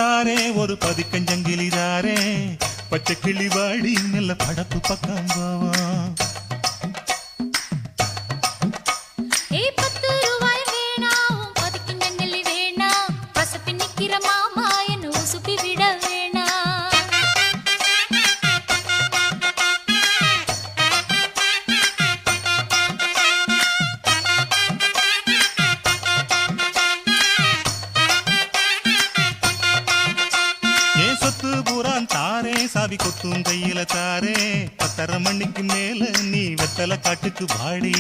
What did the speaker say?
தாரே ஒரு பதிக்கஞ்சங்கிலி தாரே பச்சை கிளி வாடி மெல்ல படப்பு பக்கம் போவோம். தாரே சாவி கொத்தும் கையில தாரே 10:30 மணிக்கு மேல நீ வெத்தல காட்டுக்கு பாடி